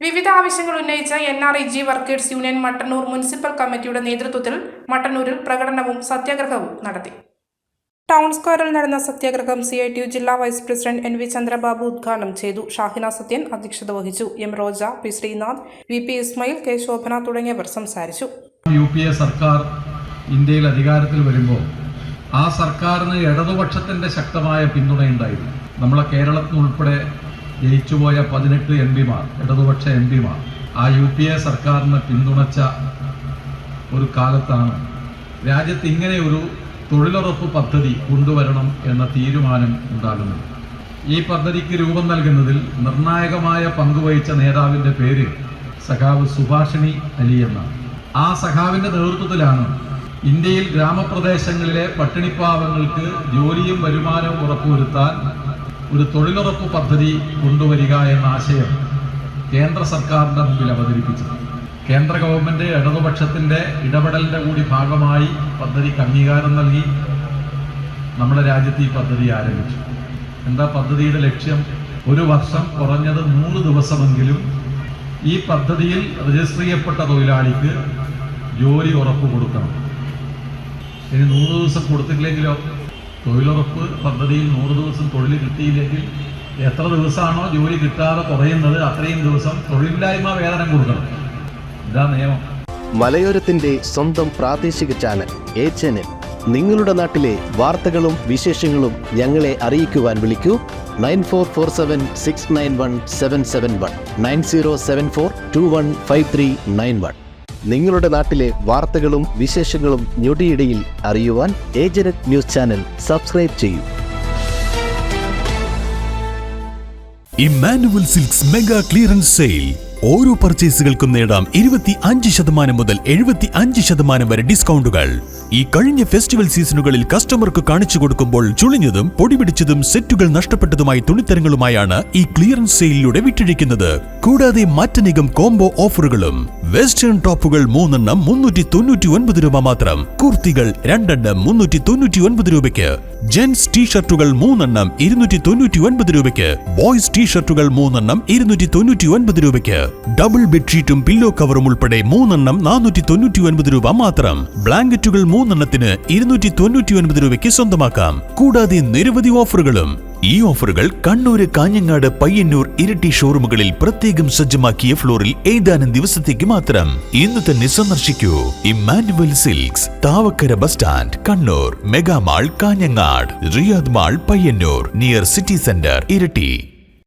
വിവിധ ആവശ്യങ്ങൾ ഉന്നയിച്ച NREG workers union Mattannur municipal കമ്മിറ്റിയുടെ നേതൃത്വത്തിൽ മട്ടന്നൂരിൽ പ്രകടനവും സത്യാഗ്രഹവും നടത്തി. ടൗൺ സ്ക്വയറിൽ നടന്ന സത്യാഗ്രഹം CITU ജില്ലാ വൈസ് പ്രസിഡന്റ് NV ചന്ദ്രബാബു ഉദ്ഘാടനം ചെയ്തു. ഷാഹിന സത്യൻ അധ്യക്ഷത വഹിച്ചു. M Roja, P Sreenath, VP Ismail, K Shobhana തുടങ്ങിയവർ സംസാരിച്ചു. UPA സർക്കാർ ഇന്ത്യയിൽ അധികാരത്തിൽ വരുമ്പോൾ ആ സർക്കാരിന് ഇടതുപക്ഷത്തിന്റെ ശക്തമായ പിന്തുണയുണ്ടായിരുന്നു. നമ്മളെ കേരളത്തിൽ ഉൾപ്പെടെ ജയിച്ചുപോയ 18 MP-മാർ, ഇടതുപക്ഷ MP-മാർ ആ UPA സർക്കാരിനെ പിന്തുണച്ച ഒരു കാലത്താണ് രാജ്യത്ത് ഇങ്ങനെ ഒരു തൊഴിലുറപ്പ് പദ്ധതി കൊണ്ടുവരണം എന്ന തീരുമാനം ഉണ്ടാകുന്നത്. ഈ പദ്ധതിക്ക് രൂപം നൽകുന്നതിൽ നിർണായകമായ പങ്കുവഹിച്ച നേതാവിൻ്റെ പേര് സഖാവ് സുഭാഷിണി അലി എന്നാണ്. ആ സഖാവിൻ്റെ നേതൃത്വത്തിലാണ് ഇന്ത്യയിൽ ഗ്രാമപ്രദേശങ്ങളിലെ പട്ടിണിപ്പാവങ്ങൾക്ക് ജോലിയും വരുമാനവും ഉറപ്പുവരുത്താൻ ഒരു തൊഴിലുറപ്പ് പദ്ധതി കൊണ്ടുവരിക എന്ന ആശയം കേന്ദ്ര സർക്കാരിൻ്റെ മുമ്പിൽ അവതരിപ്പിച്ചത്. കേന്ദ്ര ഗവൺമെൻറ് ഇടതുപക്ഷത്തിൻ്റെ ഇടപെടലിൻ്റെ കൂടി ഭാഗമായി പദ്ധതിക്ക് അംഗീകാരം നൽകി നമ്മുടെ രാജ്യത്ത് ഈ പദ്ധതി ആരംഭിച്ചു. എന്താ പദ്ധതിയുടെ ലക്ഷ്യം? ഒരു വർഷം കുറഞ്ഞത് 100 ദിവസമെങ്കിലും ഈ പദ്ധതിയിൽ രജിസ്റ്റർ ചെയ്യപ്പെട്ട തൊഴിലാളിക്ക് ജോലി ഉറപ്പ് കൊടുക്കണം. ഇനി 100 ദിവസം കൊടുത്തില്ലെങ്കിലോ? തൊഴിലുറപ്പ് പദ്ധതിയിൽ 100 ദിവസം തൊഴിൽ കിട്ടിയില്ലെങ്കിൽ എത്ര ദിവസമാണോ ജോലി കിട്ടാതെ കുറയുന്നത് അത്രയും ദിവസം തൊഴിലില്ലായ്മ വേതനം കൊടുക്കണം. ഇതാ നിയമം. മലയോരത്തിന്റെ സ്വന്തം പ്രാദേശിക ചാനൽ A-Channel. നിങ്ങളുടെ നാട്ടിലെ വാർത്തകളും വിശേഷങ്ങളും ഞങ്ങളെ അറിയിക്കുവാൻ വിളിക്കൂ 9447691771 9074215391. നിങ്ങളുടെ നാട്ടിലെ വാർത്തകളും വിശേഷങ്ങളും ഞൊടിയിടയിൽ അറിയുവാൻ A-Channel ന്യൂസ് ചാനൽ സബ്സ്ക്രൈബ് ചെയ്യൂ. Emmanuel silks mega clearance sale. ഓരോ പർച്ചേസുകൾക്കും നേടാം 25% മുതൽ 75% വരെ ഡിസ്കൗണ്ടുകൾ. ഈ കഴിഞ്ഞ ഫെസ്റ്റിവൽ സീസണുകളിൽ കസ്റ്റമർക്ക് കാണിച്ചു കൊടുക്കുമ്പോൾ ചുളിഞ്ഞതും പൊടിപിടിച്ചതും സെറ്റുകൾ നഷ്ടപ്പെട്ടതുമായി തുണിത്തരങ്ങളുമായാണ് ഈ ക്ലിയറൻസ് സെയിലിലൂടെ വിറ്റഴിക്കുന്നത്. കൂടാതെ മറ്റനേകം കോംബോ ഓഫറുകളും. വെസ്റ്റേൺ ടോപ്പുകൾ 3 എണ്ണം 399 രൂപ മാത്രം. കുർത്തികൾ 2 എണ്ണം 399 രൂപയ്ക്ക്. ജെൻസ് ടീഷർട്ടുകൾ 3 എണ്ണം 299 രൂപയ്ക്ക്. ബോയ്സ് ടീഷർട്ടുകൾ 3 എണ്ണം 299 രൂപയ്ക്ക്. ഡബിൾ ബെഡ്ഷീറ്റും പില്ലോ കവറും ഉൾപ്പെടെ 3 എണ്ണം 499 രൂപ മാത്രം. ബ്ലാങ്കറ്റുകൾ 3 എണ്ണത്തിന് 299 രൂപയ്ക്ക് സ്വന്തമാക്കാം. കൂടാതെ നിരവധി ഓഫറുകളും. ഈ ഓഫറുകൾ കണ്ണൂർ, കാഞ്ഞങ്ങാട്, പയ്യന്നൂർ, ഇരിട്ടി ഷോറൂമുകളിൽ പ്രത്യേകം സജ്ജമാക്കിയ ഫ്ലോറിൽ ഏതാനും ദിവസത്തേക്ക് മാത്രം. ഇന്ന് തന്നെ സന്ദർശിക്കൂ. Emmanuel silks, Thavakkara bus stand, Kannur. Mega mall, Kanhangad. Riyadh mall, Payyanur. Near city centre, Iritty.